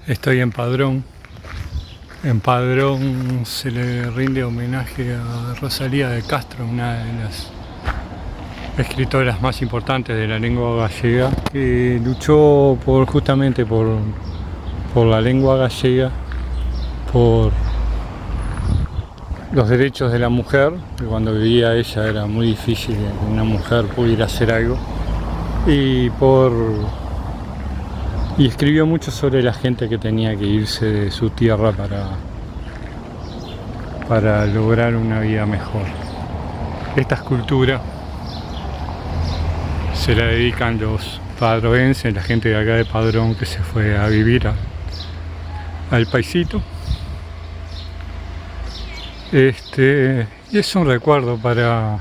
Estoy en Padrón. En Padrón se le rinde homenaje a Rosalía de Castro, una de las escritoras más importantes de la lengua gallega, que luchó justamente por la lengua gallega, por los derechos de la mujer, que cuando vivía ella era muy difícil que una mujer pudiera hacer algo, y escribió mucho sobre la gente que tenía que irse de su tierra para lograr una vida mejor. Esta escultura se la dedican los padroenses, la gente de acá de Padrón que se fue a vivir al paisito. Y es un recuerdo para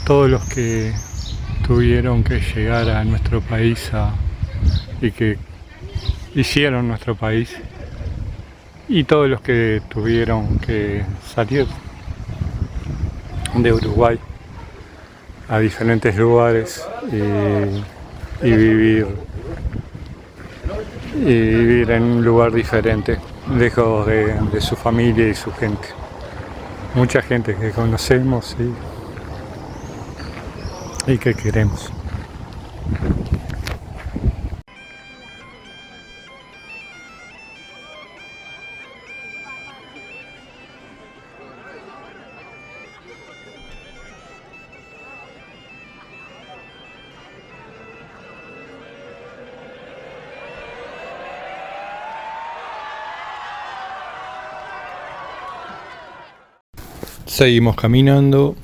todos los que tuvieron que llegar a nuestro país y que hicieron nuestro país, y todos los que tuvieron que salir de Uruguay a diferentes lugares y vivir en un lugar diferente, lejos de su familia y su gente. Mucha gente que conocemos y que queremos. Seguimos caminando,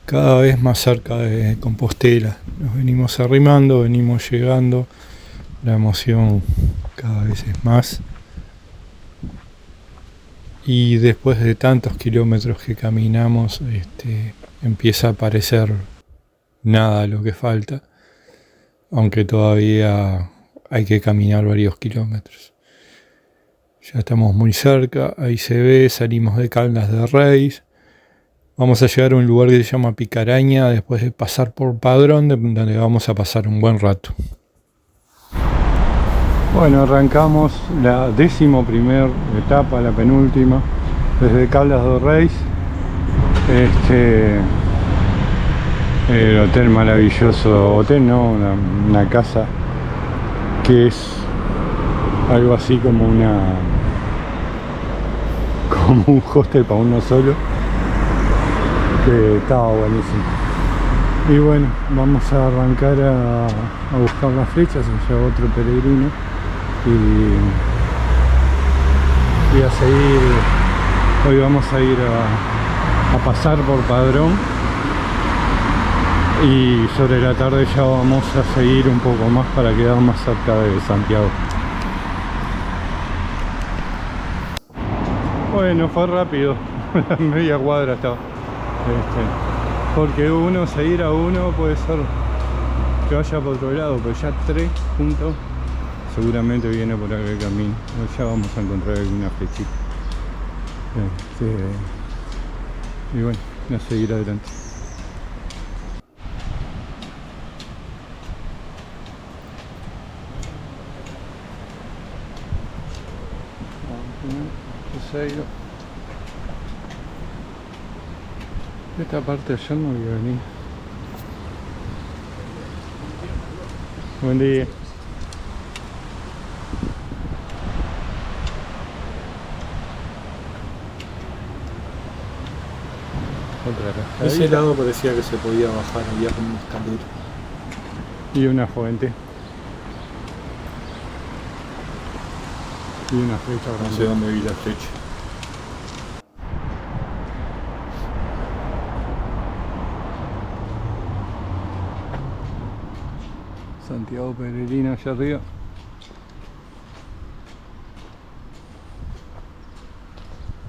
cada vez más cerca de Compostela. Nos venimos arrimando, venimos llegando, la emoción cada vez es más. Y después de tantos kilómetros que caminamos, empieza a parecer nada lo que falta, aunque todavía hay que caminar varios kilómetros. Ya estamos muy cerca, ahí se ve, salimos de Caldas de Reis. Vamos a llegar a un lugar que se llama Picaraña, después de pasar por Padrón, donde vamos a pasar un buen rato. Bueno, arrancamos la 11ª etapa, la penúltima, desde Caldas de Reis. El hotel maravilloso, una casa que es algo así como un hostel para uno solo, que estaba buenísimo. Y bueno, vamos a arrancar a buscar las flechas, se lleva otro peregrino, y a seguir. Hoy vamos a ir a pasar por Padrón, y sobre la tarde ya vamos a seguir un poco más para quedar más cerca de Santiago. Bueno, fue rápido, media cuadra estaba. Porque seguir a uno puede ser que vaya por otro lado, pero ya 3 juntos seguramente viene por acá el camino. Ya vamos a encontrar alguna flechita. Y bueno, a seguir adelante. Esta parte ayer no había venido. Buen día. Ese lado parecía que se podía bajar, había como una escalera. Y una fuente. Y una flecha. No sé dónde vi la flecha. Santiago Peregrino allá arriba.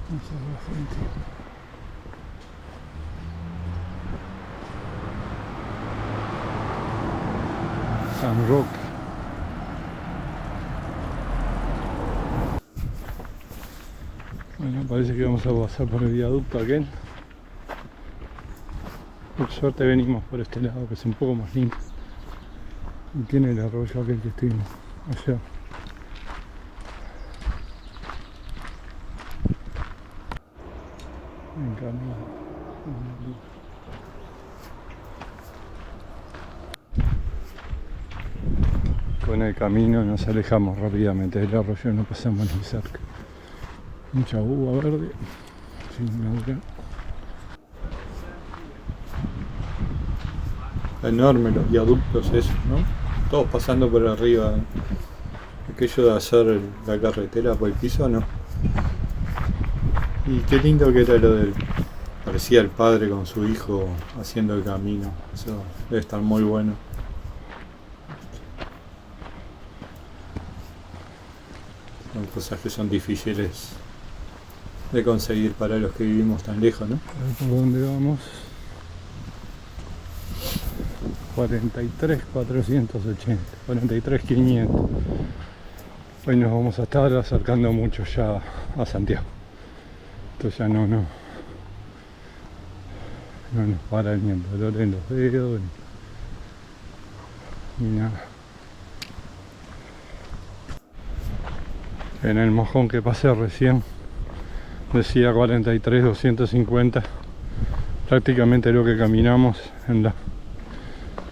Esa es la fuente. San Roque. Bueno, parece que vamos a pasar por el viaducto aquel. Por suerte venimos por este lado, que es un poco más lindo. Y tiene el arroyo aquel que estuvimos allá. En camino. Con el camino nos alejamos rápidamente del arroyo, no pasamos ni cerca. Mucha uva verde, sin madurar. Enorme los viaductos esos, ¿no? Todos pasando por arriba. Aquello de hacer la carretera por el piso, ¿no? Y qué lindo que era lo del... Parecía el padre con su hijo haciendo el camino. Eso debe estar muy bueno. Son cosas que son difíciles de conseguir para los que vivimos tan lejos, ¿no? ¿Por dónde vamos? 43.480, 43.500. Hoy nos vamos a estar acercando mucho ya a Santiago. Esto ya no nos para ni el dolor en los dedos ni nada. En el mojón que pasé recién decía 43.250, prácticamente lo que caminamos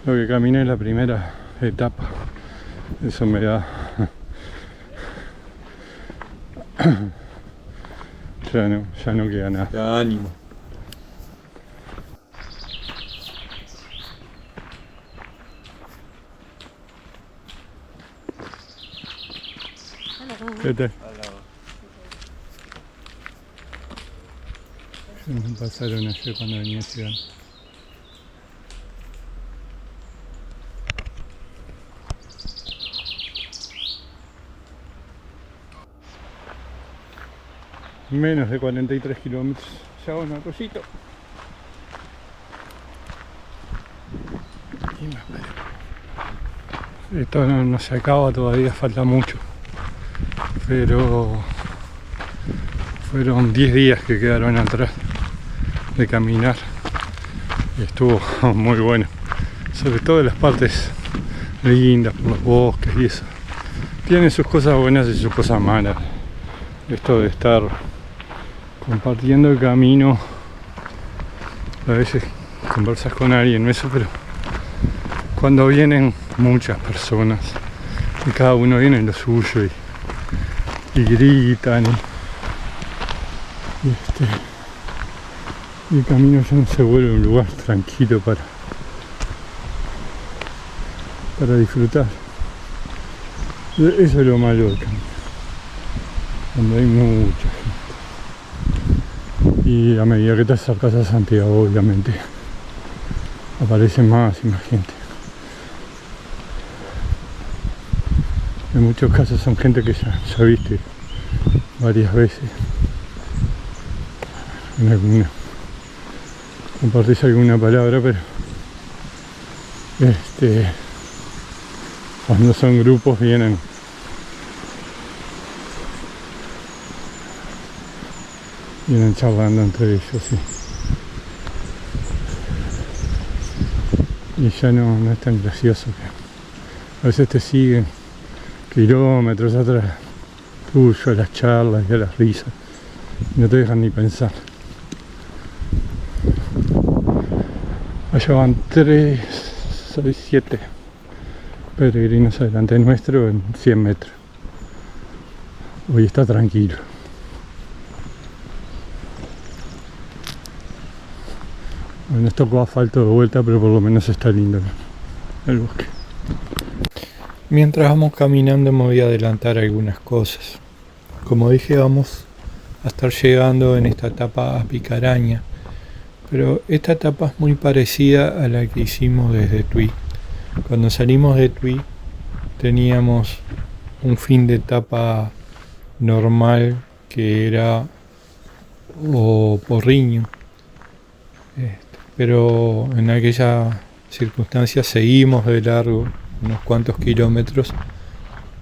lo que caminé en la primera etapa. Eso me da ya no queda nada. Ya, ánimo. ¿Qué tal? Me pasaron ayer cuando venía llegando. Menos de 43 kilómetros. Ya va un arroyito. Esto no se acaba todavía, falta mucho. Pero fueron 10 días que quedaron atrás de caminar. Y estuvo muy bueno. Sobre todo las partes lindas, por los bosques y eso. Tiene sus cosas buenas y sus cosas malas. Esto de estar compartiendo el camino, a veces conversas con alguien, eso, pero cuando vienen muchas personas y cada uno viene en lo suyo y gritan y el camino ya no se vuelve un lugar tranquilo para disfrutar. Eso es lo malo del camino, cuando hay mucha gente. Y a medida que te acercas a Santiago, obviamente aparece más y más gente. En muchos casos son gente que ya viste varias veces. Compartís alguna palabra, pero cuando son grupos vienen charlando entre ellos, sí. Y ya no es tan gracioso, que a veces te siguen kilómetros atrás tuyo a las charlas y a las risas y no te dejan ni pensar. Allá van 3, 6, 7 peregrinos adelante nuestro en 100 metros. Hoy está tranquilo. Bueno, esto tocó asfalto de vuelta, pero por lo menos está lindo el bosque. Mientras vamos caminando me voy a adelantar algunas cosas. Como dije, vamos a estar llegando en esta etapa a Picaraña, pero esta etapa es muy parecida a la que hicimos desde Tui. Cuando salimos de Tui teníamos un fin de etapa normal que era Porriño, pero en aquella circunstancia seguimos de largo unos cuantos kilómetros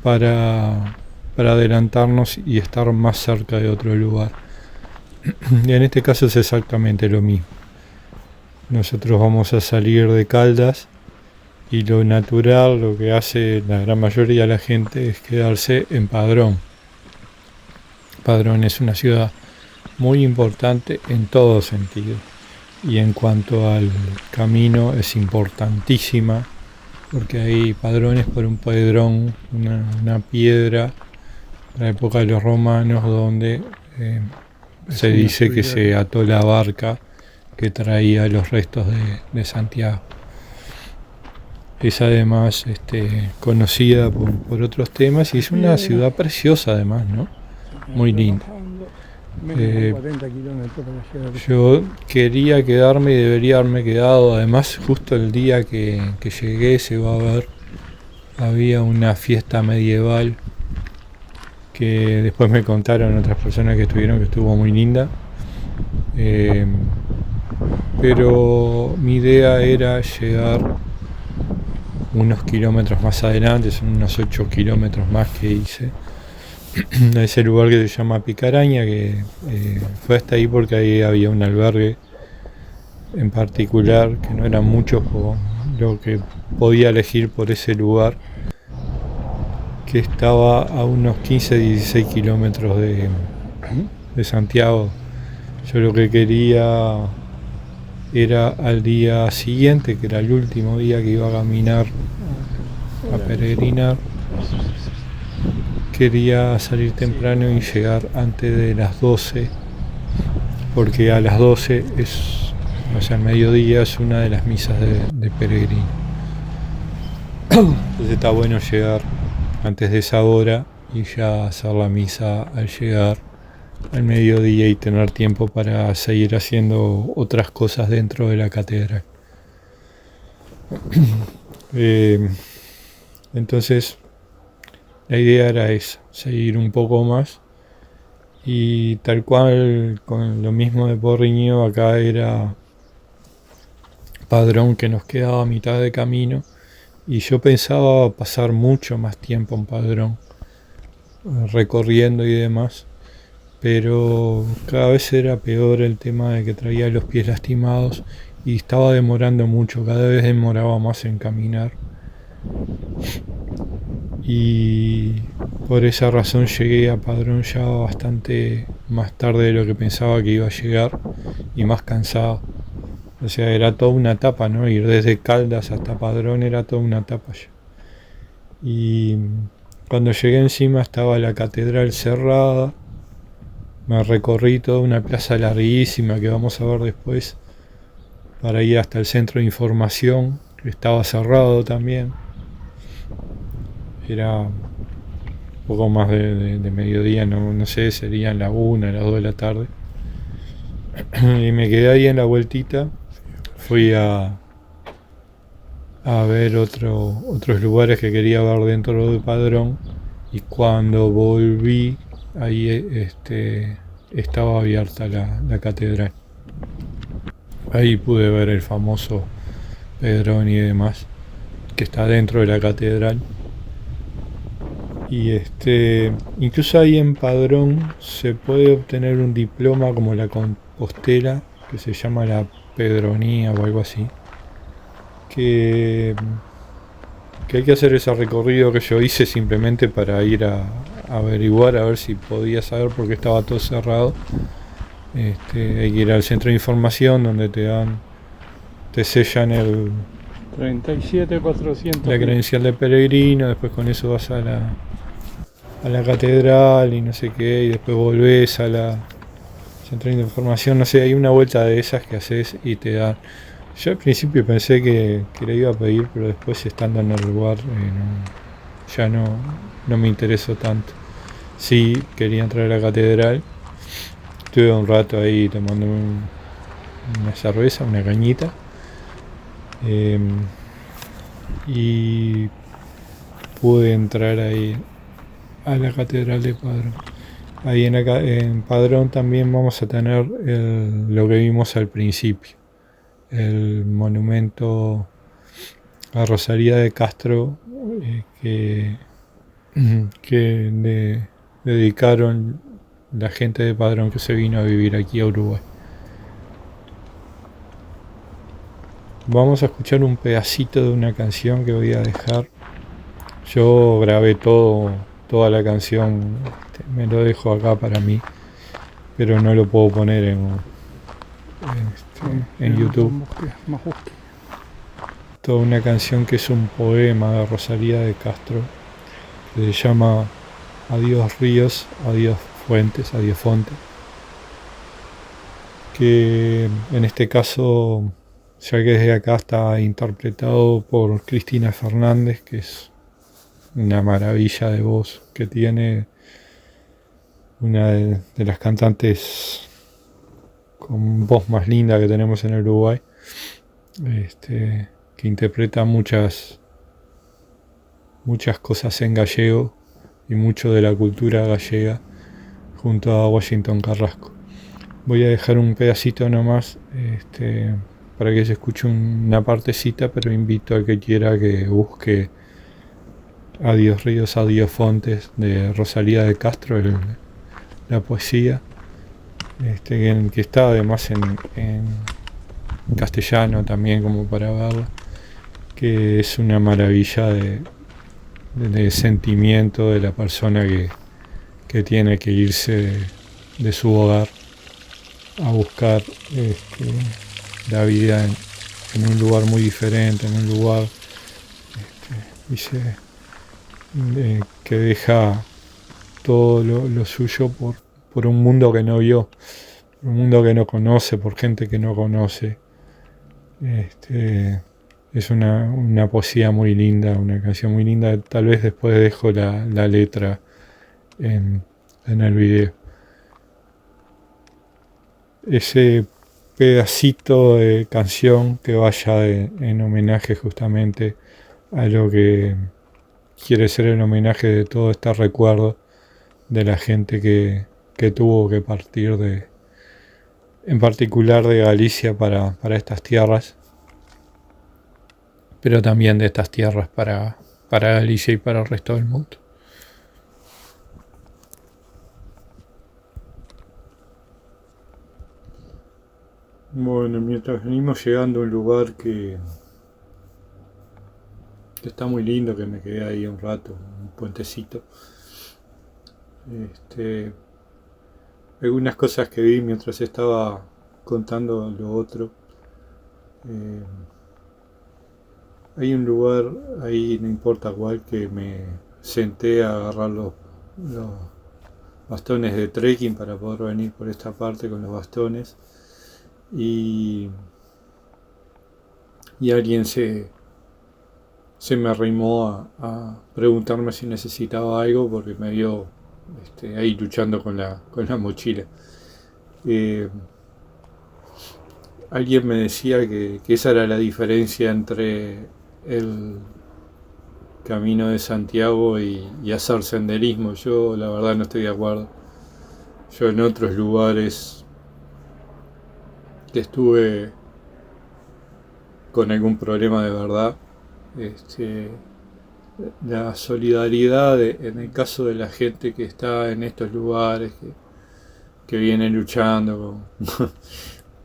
para adelantarnos y estar más cerca de otro lugar. Y en este caso es exactamente lo mismo. Nosotros vamos a salir de Caldas Y lo natural, lo que hace la gran mayoría de la gente es quedarse en Padrón. Padrón es una ciudad muy importante en todo sentido. Y en cuanto al camino es importantísima, porque hay padrones por un pedrón, una piedra de la época de los romanos, donde se dice que se ató la barca que traía los restos de Santiago. Es además conocida por otros temas y es una ciudad preciosa además, ¿no? Muy linda. Yo quería quedarme y debería haberme quedado. Además, justo el día que llegué se va a ver, había una fiesta medieval que después me contaron otras personas que estuvieron que estuvo muy linda. Pero mi idea era llegar unos kilómetros más adelante, son unos 8 kilómetros más que hice, a ese lugar que se llama Picaraña, que fue hasta ahí porque ahí había un albergue en particular, que no eran muchos lo que podía elegir por ese lugar, que estaba a unos 15-16 kilómetros de Santiago. Yo lo que quería era al día siguiente, que era el último día que iba a caminar, a peregrinar, quería salir temprano y llegar antes de las 12, porque a las 12 al mediodía es una de las misas de peregrino. Entonces está bueno llegar antes de esa hora y ya hacer la misa al llegar al mediodía y tener tiempo para seguir haciendo otras cosas dentro de la catedral. Entonces la idea era esa, seguir un poco más, y tal cual con lo mismo de Porriño, acá era Padrón, que nos quedaba a mitad de camino, y yo pensaba pasar mucho más tiempo en Padrón, recorriendo y demás, pero cada vez era peor el tema de que traía los pies lastimados y estaba demorando mucho, cada vez demoraba más en caminar. Y por esa razón llegué a Padrón ya bastante más tarde de lo que pensaba que iba a llegar y más cansado. O sea, era toda una etapa, ¿no? Ir desde Caldas hasta Padrón era toda una etapa ya. Y cuando llegué encima estaba la catedral cerrada. Me recorrí toda una plaza larguísima que vamos a ver después para ir hasta el centro de información, que estaba cerrado también. Era un poco más de mediodía, no sé, serían las 1, las 2 de la tarde. Y me quedé ahí en la vueltita. Fui a ver otros lugares que quería ver dentro del Padrón, y cuando volví ahí estaba abierta la catedral. Ahí pude ver el famoso Pedrón y demás, que está dentro de la catedral. Y incluso ahí en Padrón se puede obtener un diploma como la Compostela, que se llama la Pedronía o algo así, que hay que hacer ese recorrido que yo hice simplemente para ir a averiguar a ver si podía saber por qué estaba todo cerrado. Hay que ir al centro de información donde te sellan 37.400 la credencial de peregrino, después con eso vas a la catedral y no sé qué, y después volvés a la centro de información, no sé, hay una vuelta de esas que haces y te dan. Yo al principio pensé que le iba a pedir, pero después estando en el lugar ya no me interesó tanto. Sí, quería entrar a la catedral, estuve un rato ahí tomando una cerveza, una cañita, y pude entrar ahí a la catedral de Padrón. Ahí en Padrón también vamos a tener lo que vimos al principio, el monumento a Rosalía de Castro, que le dedicaron la gente de Padrón que se vino a vivir aquí a Uruguay. Vamos a escuchar un pedacito de una canción que voy a dejar. Yo grabé toda la canción, me lo dejo acá para mí, pero no lo puedo poner en YouTube. Toda una canción que es un poema de Rosalía de Castro, que se llama Adiós ríos, adiós fuentes, adiós fonte, que en este caso, ya que desde acá está interpretado por Cristina Fernández, que es una maravilla de voz que tiene, una de las cantantes con voz más linda que tenemos en el Uruguay, que interpreta muchas cosas en gallego y mucho de la cultura gallega junto a Washington Carrasco. Voy a dejar un pedacito nomás para que se escuche una partecita, pero invito a que quiera que busque Adiós ríos, adiós fontes de Rosalía de Castro, la poesía, que está además en castellano también como para verla, que es una maravilla de sentimiento de la persona que tiene que irse de su hogar a buscar la vida en un lugar muy diferente, en un lugar dice, que deja todo lo suyo por un mundo que no vio, por un mundo que no conoce, por gente que no conoce. Es una poesía muy linda, una canción muy linda. Tal vez después dejo la letra en el video. Ese pedacito de canción que vaya en homenaje justamente a lo que quiere ser el homenaje de todo este recuerdo de la gente que tuvo que partir en particular de Galicia para estas tierras, pero también de estas tierras para Galicia y para el resto del mundo. Bueno, mientras venimos llegando a un lugar que está muy lindo, que me quedé ahí un rato, un puentecito. Algunas cosas que vi mientras estaba contando lo otro. Hay un lugar ahí, no importa cuál, que me senté a agarrar los bastones de trekking para poder venir por esta parte con los bastones. Y alguien se me arrimó a preguntarme si necesitaba algo porque me vio ahí luchando con la mochila. Alguien me decía que esa era la diferencia entre el Camino de Santiago y hacer senderismo. Yo la verdad no estoy de acuerdo. Yo en otros lugares que estuve con algún problema de verdad, la solidaridad en el caso de la gente que está en estos lugares, que viene luchando,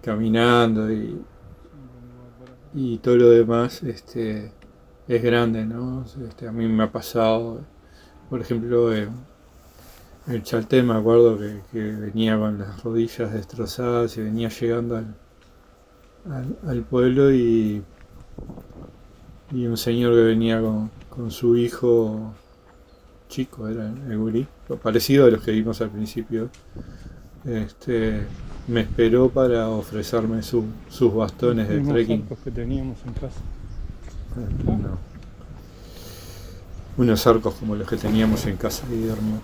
caminando y todo lo demás, es grande, ¿no? A mí me ha pasado, por ejemplo, el Chaltén, me acuerdo que venía con las rodillas destrozadas y venía llegando al pueblo y un señor que venía con su hijo chico, era el gurí, parecido a los que vimos al principio, me esperó para ofrecerme sus bastones de trekking. Que teníamos en casa. Unos arcos como los que teníamos en casa de Guillermo.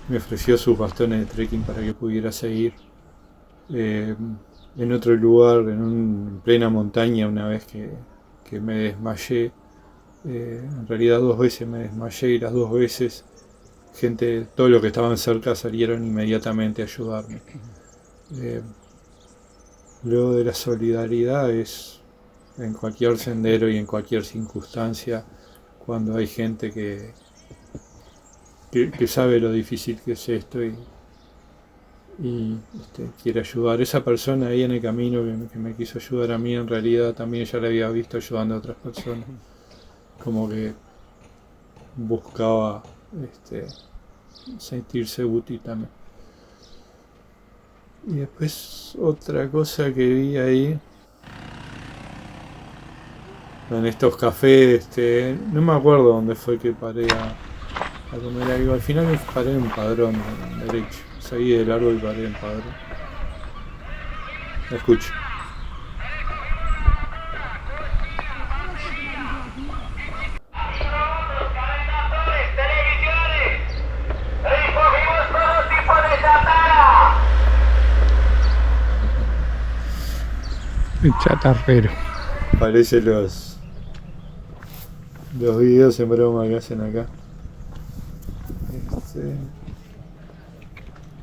Me ofreció sus bastones de trekking para que pudiera seguir. En otro lugar, en plena montaña, una vez que me desmayé, en realidad 2 veces me desmayé y las 2 veces gente, todos los que estaban cerca salieron inmediatamente a ayudarme. Lo de la solidaridad es en cualquier sendero y en cualquier circunstancia, cuando hay gente que sabe lo difícil que es esto y quiere ayudar. Esa persona ahí en el camino que me quiso ayudar a mí, en realidad también ya la había visto ayudando a otras personas. Como que buscaba sentirse útil también. Y después otra cosa que vi ahí, en estos cafés, no me acuerdo dónde fue que paré a comer algo. Al final me paré en Padrón, derecho. Seguí de largo y paré en Padrón. La escucho. El chatarrero. Parece los videos en broma que hacen acá.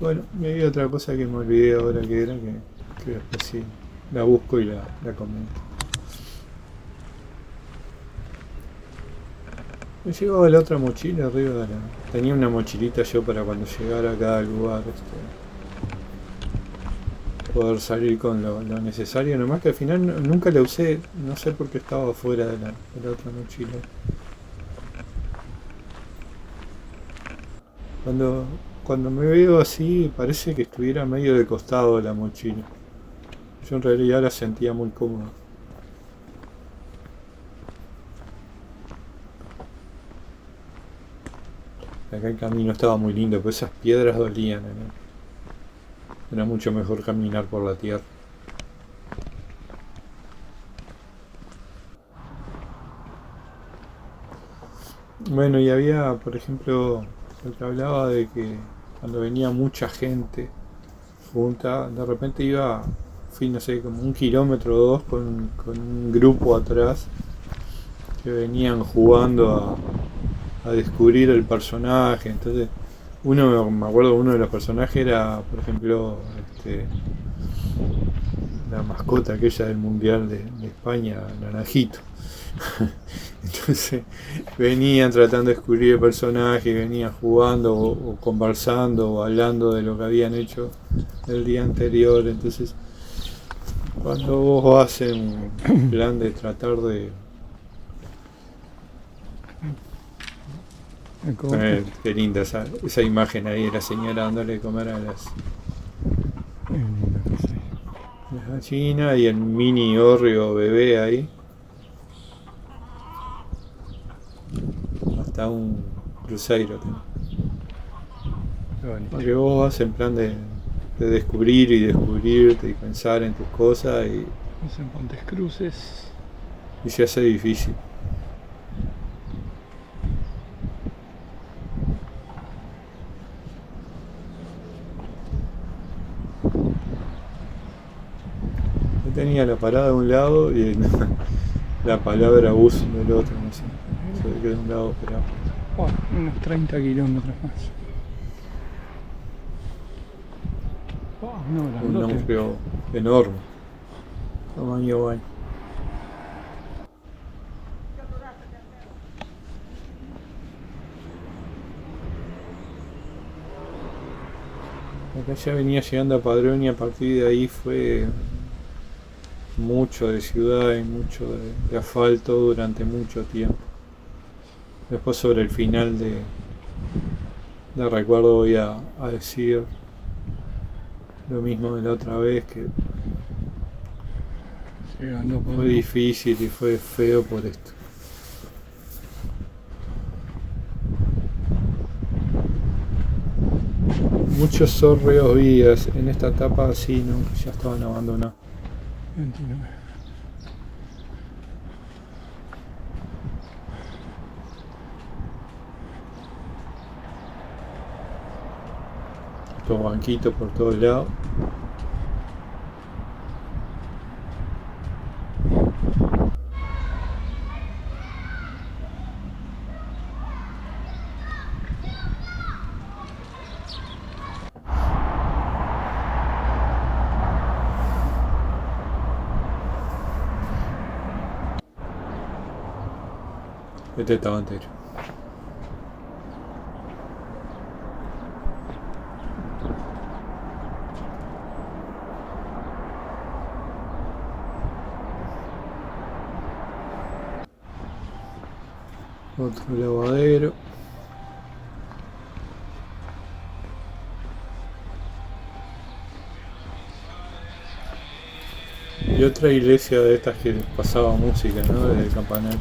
Bueno, me vi otra cosa que me olvidé ahora que era, que después sí la busco y la comento. Me llevaba la otra mochila arriba de la... Tenía una mochilita yo para cuando llegara a cada lugar, poder salir con lo necesario, nomás que al final nunca la usé, no sé por qué estaba fuera de la otra mochila. Cuando me veo así parece que estuviera medio de costado la mochila. Yo en realidad la sentía muy cómoda. Acá el camino estaba muy lindo, pero esas piedras dolían, ¿no? Era mucho mejor caminar por la tierra. Bueno, y había, por ejemplo, el que hablaba de que cuando venía mucha gente junta, de repente fui, no sé, como 1 kilómetro o 2 con un grupo atrás que venían jugando a descubrir el personaje. Entonces, me acuerdo, uno de los personajes era, por ejemplo, la mascota aquella del Mundial de España, Naranjito. Entonces venían tratando de descubrir el personaje, venían jugando o conversando o hablando de lo que habían hecho el día anterior. Entonces, cuando vos haces un plan de tratar de... qué linda esa imagen ahí de la señora dándole de comer a las gallinas y el mini hórreo bebé ahí. Hasta un cruceiro también. Porque vos vas en plan de descubrir y descubrirte y pensar en tus cosas y En Pontes Cruces. Y se hace difícil. Yo tenía la parada de un lado y la palabra bus del otro, no sé. Se ve que de un lado esperaba. Unos 30 kilómetros más. Un núcleo enorme. Tamaño baño. Acá ya venía llegando a Padrón y a partir de ahí fue mucho de ciudad y mucho de asfalto durante mucho tiempo. Después sobre el final de recuerdo voy a decir lo mismo de la otra vez, que fue difícil y fue feo por esto. Muchos zorreos vías en esta etapa así, ¿no? Que ya estaban abandonados. 29. Estos banquitos por todos lados. Este estaba entero. Otro lavadero. Y otra iglesia de estas que pasaba música, ¿no? Desde el campanario.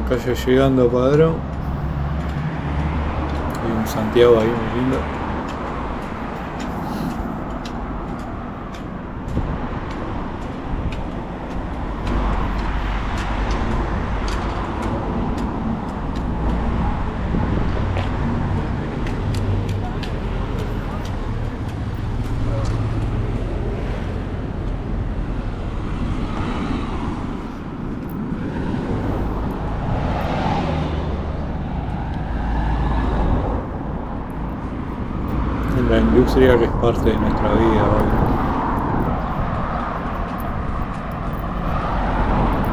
Acá ya llegando a Padrón. Hay un Santiago ahí muy lindo. La industria que es parte de nuestra vida hoy.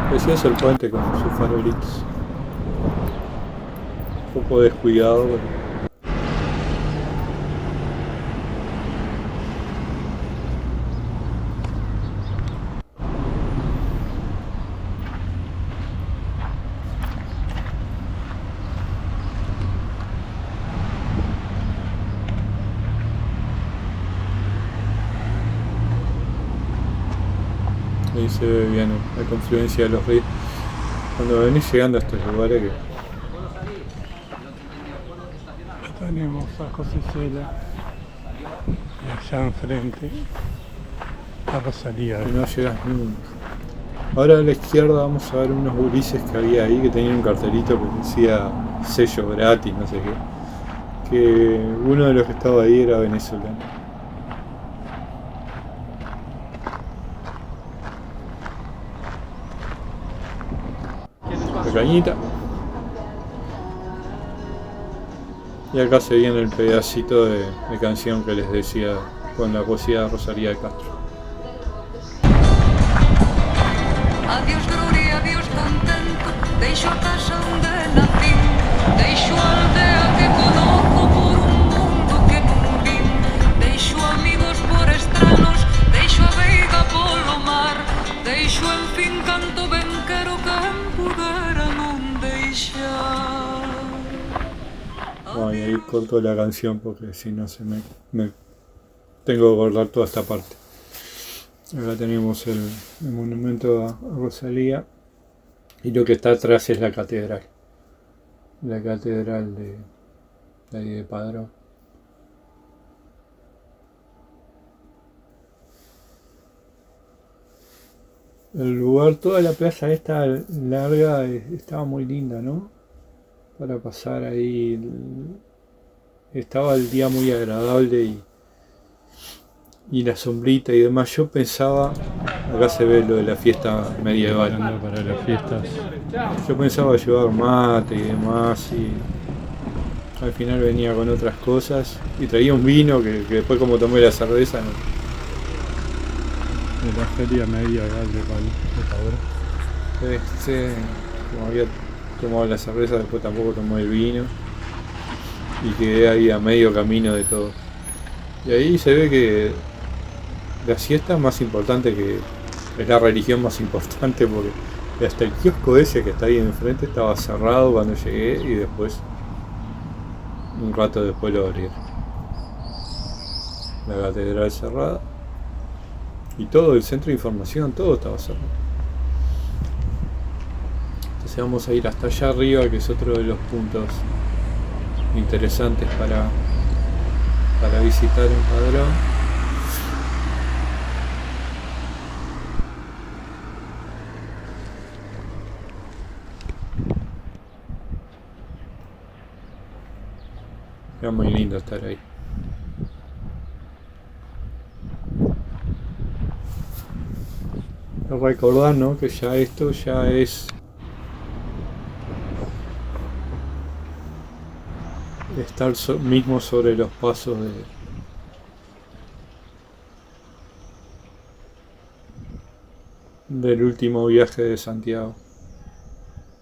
Precioso el puente con sus farolitos. Un poco descuidado, pero... Ahí se ve bien la confluencia de los ríos. Cuando venís llegando a estos lugares que... Tenemos a José Cela y allá enfrente a Rosalía. no llegas nunca. Ahora a la izquierda vamos a ver unos gurises que había ahí que tenían un cartelito que decía sello gratis, no sé qué. Que uno de los que estaba ahí era venezolano. Cañita. Y acá se viene el pedacito de canción que les decía con la poesía de Rosalía de Castro. Adiós gloria, adiós contento, deixo a casa onde nací, deixo a aldea que conozco por un mundo que non vin, deixo amigos por estranos, deixo a veiga polo mar, deixo en fin canto ben quero quen pudera non deixar. Ay, ahí corto la canción porque si no se me tengo que cortar toda esta parte. Acá tenemos el monumento a Rosalía y lo que está atrás es la catedral de ahí de Padrón. El lugar, toda la plaza esta larga estaba muy linda, ¿no? Para pasar ahí, estaba el día muy agradable y la sombrita y demás. Yo pensaba, acá se ve lo de la fiesta medieval. Para las fiestas. Yo pensaba llevar mate y demás y al final venía con otras cosas y traía un vino que después como tomé la cerveza no. De la feria media acá de Padrón. Como había tomado la cerveza después tampoco tomé el vino y quedé ahí a medio camino de todo. Y ahí se ve que la siesta es más importante que es la religión más importante porque hasta el kiosco ese que está ahí enfrente estaba cerrado cuando llegué y después un rato después lo abrieron. La catedral cerrada y todo el centro de información, todo estaba cerrado. Entonces vamos a ir hasta allá arriba, que es otro de los puntos interesantes para visitar en Padrón. Era muy lindo estar ahí. Recordar, ¿no? Que ya esto ya es estar mismo sobre los pasos del último viaje de Santiago.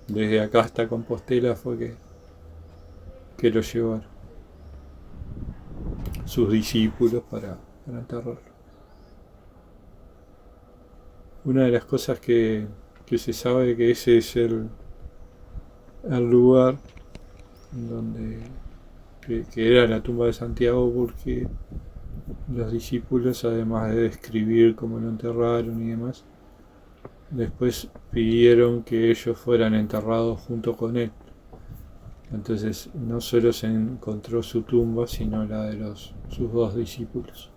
Desde acá hasta Compostela fue que lo llevaron sus discípulos para enterrarlo. Una de las cosas que se sabe que ese es el lugar donde que era la tumba de Santiago, porque los discípulos, además de describir cómo lo enterraron y demás, después pidieron que ellos fueran enterrados junto con él. Entonces no solo se encontró su tumba, sino la de sus dos discípulos.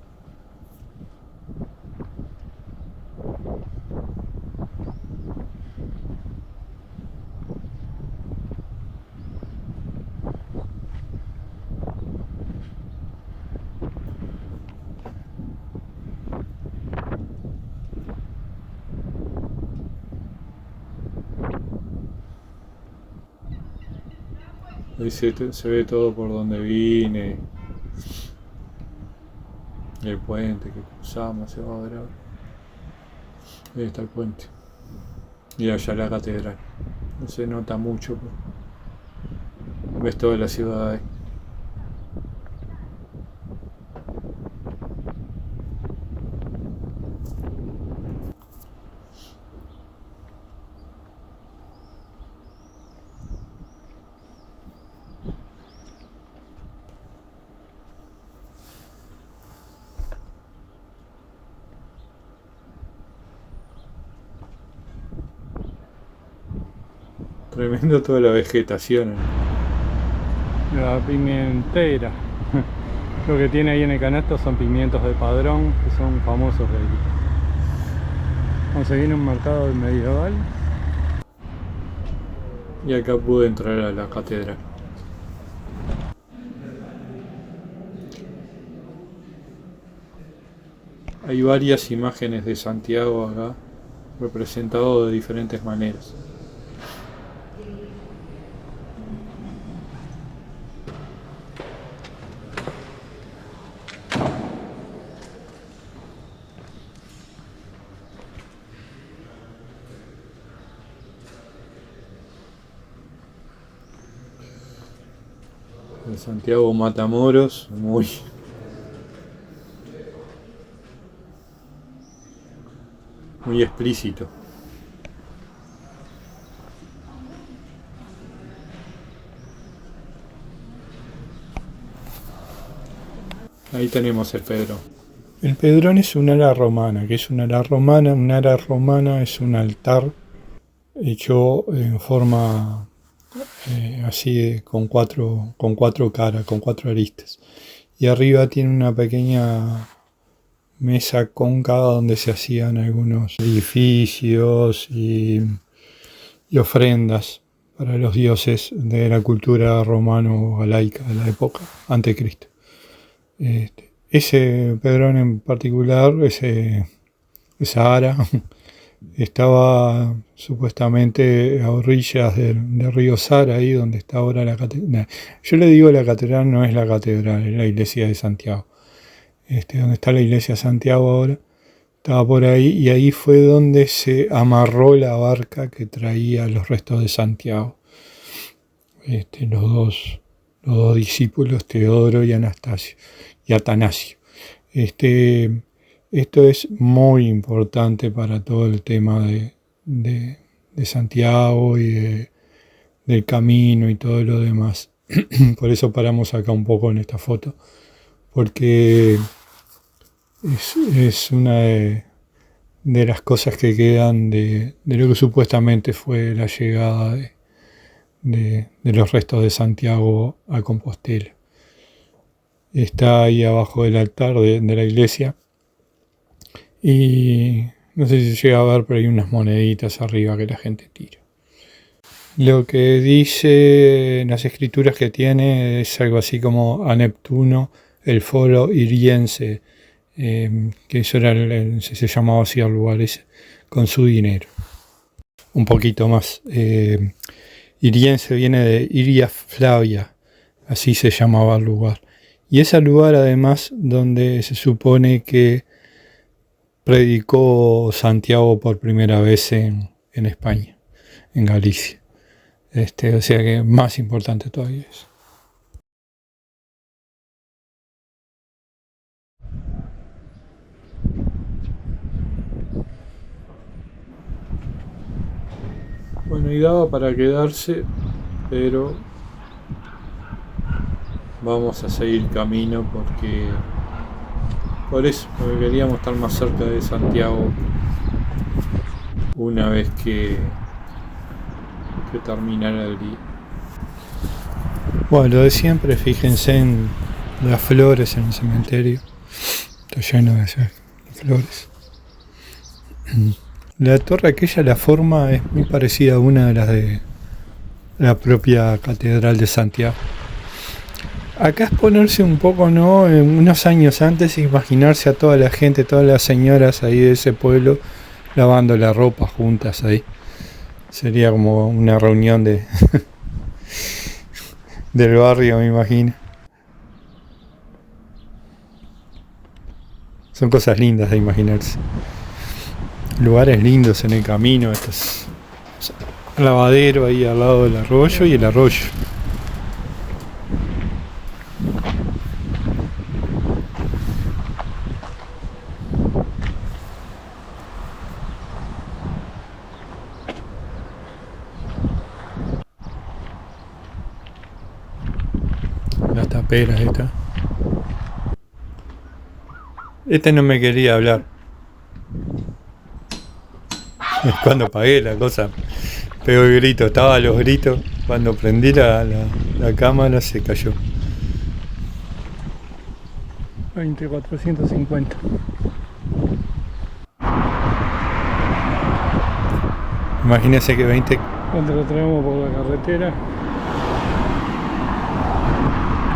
Ahí se ve todo por donde vine, el puente que cruzamos, se va a ver ahora. Ahí está el puente. Y allá la catedral. No se nota mucho, pero ves toda la ciudad ahí. Tremendo toda la vegetación. La pimentera. Lo que tiene ahí en el canasto son pimientos de Padrón, que son famosos de aquí. Conseguí en un mercado medieval. Y acá pude entrar a la catedral. Hay varias imágenes de Santiago acá, representado de diferentes maneras. El Santiago Matamoros, muy explícito. Ahí tenemos el Pedrón. El Pedrón es un ara romana. ¿Qué es un ara romana? Un ara romana es un altar hecho en forma así con cuatro caras, con cuatro aristas. Y arriba tiene una pequeña mesa cóncava donde se hacían algunos edificios y ofrendas para los dioses de la cultura romano-galaica de la época ante Cristo. Ese Pedrón en particular, esa ara, estaba supuestamente a orillas del río Sara, ahí donde está ahora la catedral. Yo le digo la catedral, no es la catedral, es la iglesia de Santiago. Donde está la iglesia de Santiago ahora, estaba por ahí, y ahí fue donde se amarró la barca que traía los restos de Santiago. Los dos discípulos, Teodoro y Atanasio. Esto es muy importante para todo el tema de Santiago y del camino y todo lo demás. Por eso paramos acá un poco en esta foto, porque es una de las cosas que quedan de lo que supuestamente fue la llegada de los restos de Santiago a Compostela. Está ahí abajo del altar de la iglesia. Y no sé si se llega a ver, pero hay unas moneditas arriba que la gente tira. Lo que dice en las escrituras que tiene es algo así como a Neptuno, el foro iriense, que eso era se llamaba así al lugar ese, con su dinero. Un poquito más. Iriense viene de Iria Flavia, así se llamaba el lugar. Y es el lugar además donde se supone que predicó Santiago por primera vez en España, en Galicia. O sea que más importante todavía es. Bueno, y daba para quedarse, pero vamos a seguir camino porque queríamos estar más cerca de Santiago una vez que terminara el día. Bueno, lo de siempre, fíjense en las flores en el cementerio. Está lleno de flores. La torre aquella, la forma es muy parecida a una de las de la propia Catedral de Santiago. Acá es ponerse un poco, ¿no? Unos años antes, imaginarse a toda la gente, todas las señoras ahí de ese pueblo lavando la ropa juntas ahí. Sería como una reunión del barrio, me imagino. Son cosas lindas de imaginarse. Lugares lindos en el camino, lavadero ahí al lado del arroyo y el arroyo. Las taperas esta. Este no me quería hablar. Cuando apagué la cosa, pegó el grito, estaba a los gritos. Cuando prendí la cámara se cayó. 2450. Imagínense que 20. Cuando lo traemos por la carretera,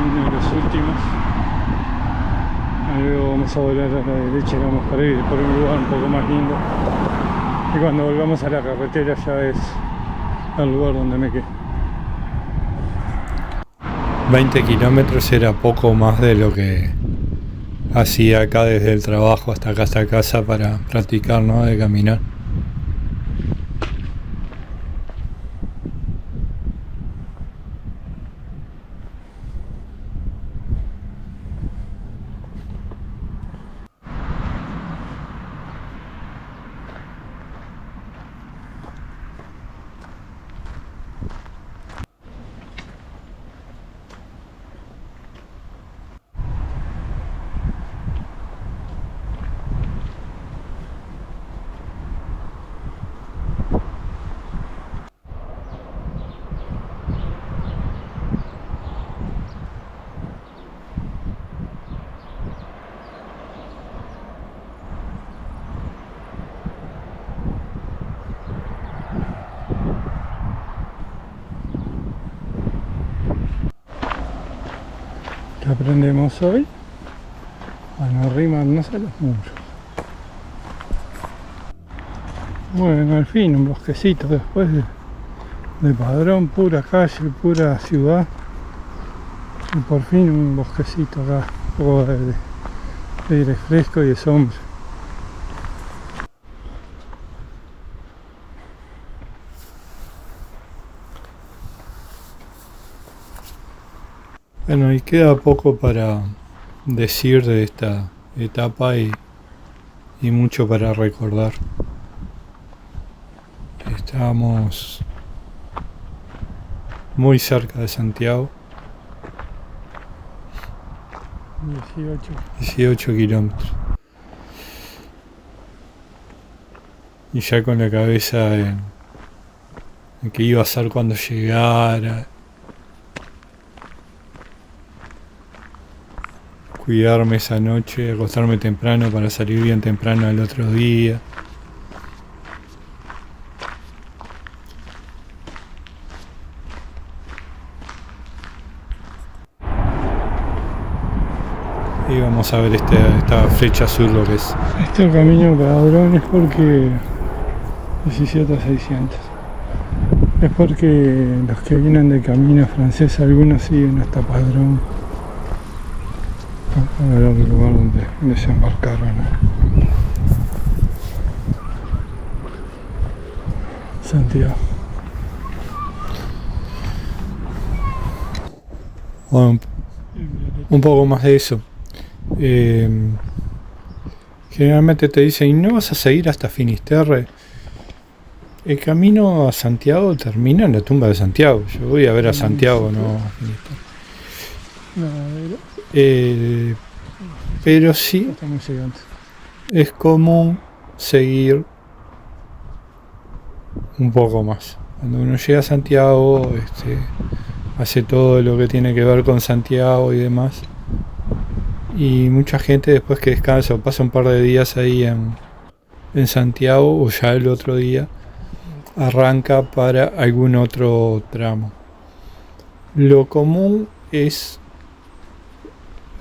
uno de los últimos. Luego vamos a volar a la derecha y vamos para ir por un lugar un poco más lindo. Y cuando volvamos a la carretera ya es el lugar donde me quedé. 20 kilómetros era poco más de lo que hacía acá desde el trabajo hasta acá, hasta casa para practicar, ¿no? De caminar. ¿Qué aprendemos hoy? Bueno, arrimarnos a los muros. Bueno, al fin un bosquecito después de Padrón, pura calle, pura ciudad. Y por fin un bosquecito acá, un poco de aire fresco y de sombra. Bueno, y queda poco para decir de esta etapa y mucho para recordar. Estábamos muy cerca de Santiago. 18 kilómetros. Y ya con la cabeza en qué iba a hacer cuando llegara. Cuidarme esa noche, acostarme temprano para salir bien temprano al otro día. Y vamos a ver esta flecha azul lo que es. Este camino Padrón es porque 17 a 600. Es porque los que vienen de camino francés, algunos siguen hasta Padrón. A ver el lugar donde desembarcaron. Santiago. Bueno, un poco más de eso. Generalmente te dicen, ¿y no vas a seguir hasta Finisterre? El camino a Santiago termina en la tumba de Santiago. Yo voy a ver a Santiago, no a Finisterre. Pero sí es común seguir un poco más. Cuando uno llega a Santiago, hace todo lo que tiene que ver con Santiago y demás. Y mucha gente después que descansa o pasa un par de días ahí en Santiago, o ya el otro día arranca para algún otro tramo. Lo común es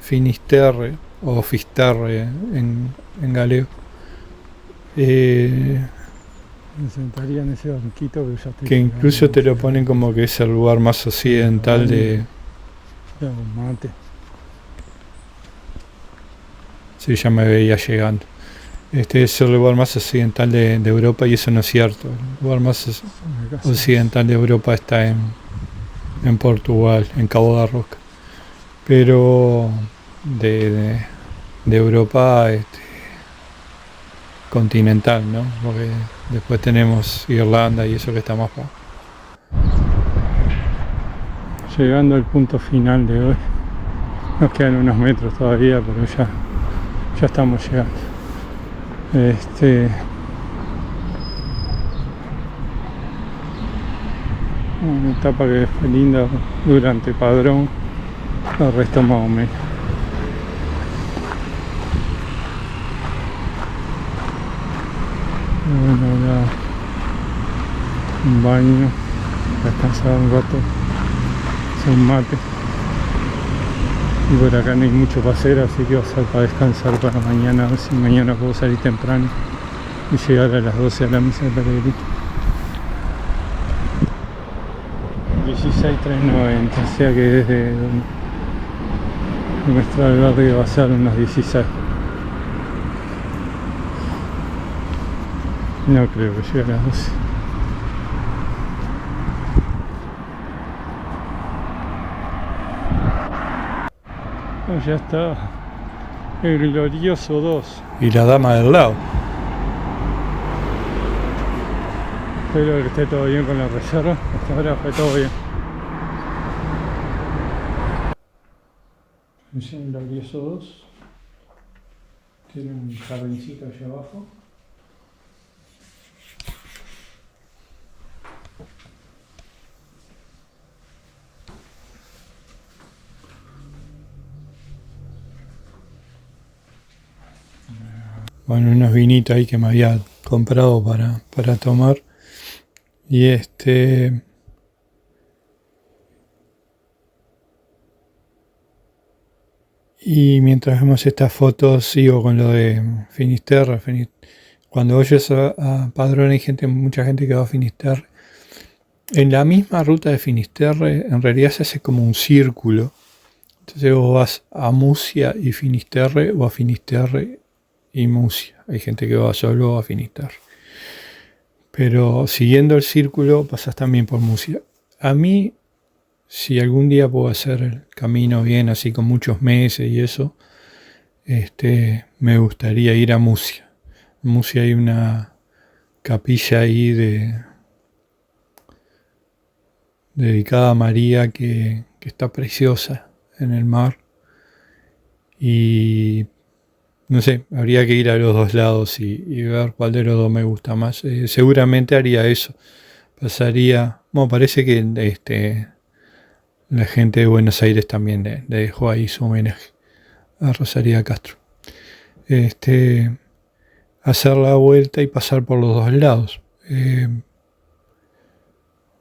Finisterre o Fisterre en galego. Me sentaría en ese banquito que incluso te lo ponen como que es el lugar más occidental de... mate. Sí, ya me veía llegando. Este es el lugar más occidental de Europa y eso no es cierto. El lugar más occidental de Europa está en Portugal, en Cabo da Roca. Pero de Europa continental, ¿no? Porque después tenemos Irlanda y eso que está más para... Llegando al punto final de hoy. Nos quedan unos metros todavía, pero ya estamos llegando. Una etapa que fue linda durante Padrón, el resto más o menos. Bueno, ya un baño, descansar un rato, hacer un mate. Y por acá no hay mucho para hacer, así que va a ser para descansar para mañana, a ver si mañana puedo salir temprano y llegar a las 12 a la misa de Pellegrino. 16.390, o sea que desde nuestro albergue va a ser unos 16. No creo que llegue a las 12. Oh, ya está. El glorioso 2. Y la dama del lado. Espero que esté todo bien con la reserva. Hasta ahora fue todo bien. Es el glorioso 2. Tiene un jardincito allá abajo. Bueno, unos vinitos ahí que me había comprado para tomar. Y y mientras vemos estas fotos sigo con lo de Finisterre. Cuando oyes a Padrón hay mucha gente que va a Finisterre. En la misma ruta de Finisterre en realidad se hace como un círculo. Entonces vos vas a Musia y Finisterre o a Finisterre y Musia. Hay gente que va solo a Finisterre. Pero siguiendo el círculo pasas también por Musia. A mí, si algún día puedo hacer el camino bien, así con muchos meses y eso, me gustaría ir a Musia. En Musia hay una capilla ahí dedicada a María que está preciosa en el mar. Y no sé, habría que ir a los dos lados y ver cuál de los dos me gusta más. Seguramente haría eso. Pasaría... Bueno, parece que la gente de Buenos Aires también le dejó ahí su homenaje a Rosalía Castro. Hacer la vuelta y pasar por los dos lados.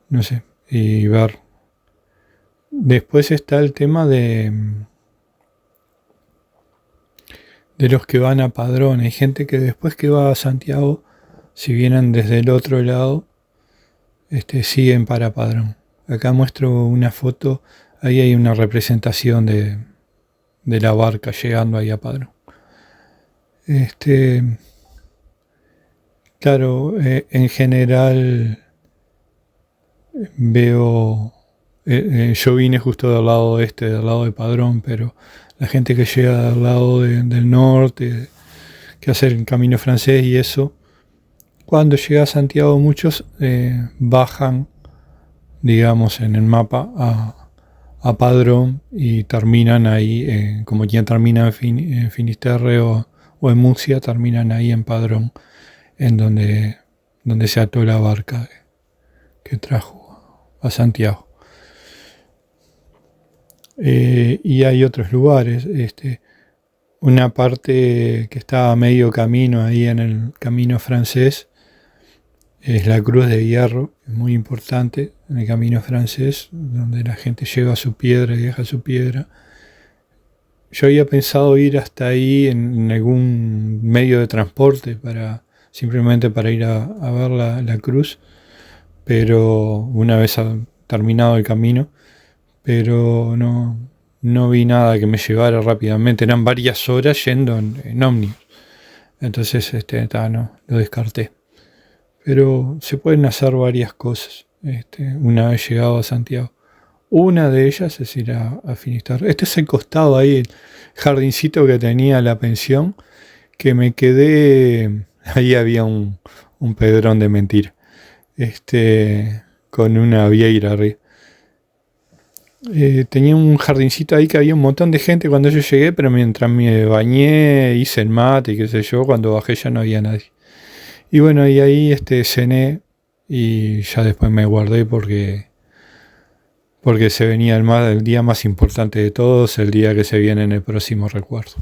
No sé, y ver. Después está el tema de los que van a Padrón. Hay gente que después que va a Santiago, si vienen desde el otro lado, siguen para Padrón. Acá muestro una foto, ahí hay una representación de la barca llegando ahí a Padrón. Claro, en general veo, yo vine justo del lado del lado de Padrón, pero la gente que llega del lado del norte, que hace el camino francés y eso, cuando llega a Santiago muchos bajan, digamos, en el mapa a Padrón y terminan ahí, como quien termina en Finisterre o en Murcia, terminan ahí en Padrón, en donde se ató la barca que trajo a Santiago. Y hay otros lugares, una parte que está a medio camino ahí en el camino francés es la Cruz de Hierro, es muy importante en el camino francés, donde la gente lleva su piedra y deja su piedra. Yo había pensado ir hasta ahí en algún medio de transporte simplemente para ir a ver la cruz, pero una vez terminado el camino, pero no vi nada que me llevara rápidamente. Eran varias horas yendo en ómnibus. Entonces lo descarté. Pero se pueden hacer varias cosas una vez llegado a Santiago. Una de ellas es ir a Finisterre. Este es el costado ahí, el jardincito que tenía la pensión, que me quedé. Ahí había un pedrón de mentira. Con una vieira arriba. Tenía un jardincito ahí que había un montón de gente cuando yo llegué, pero mientras me bañé, hice el mate y qué sé yo, cuando bajé ya no había nadie. Y bueno, y ahí cené y ya después me guardé porque se venía el día más importante de todos, el día que se viene en el próximo recuerdo.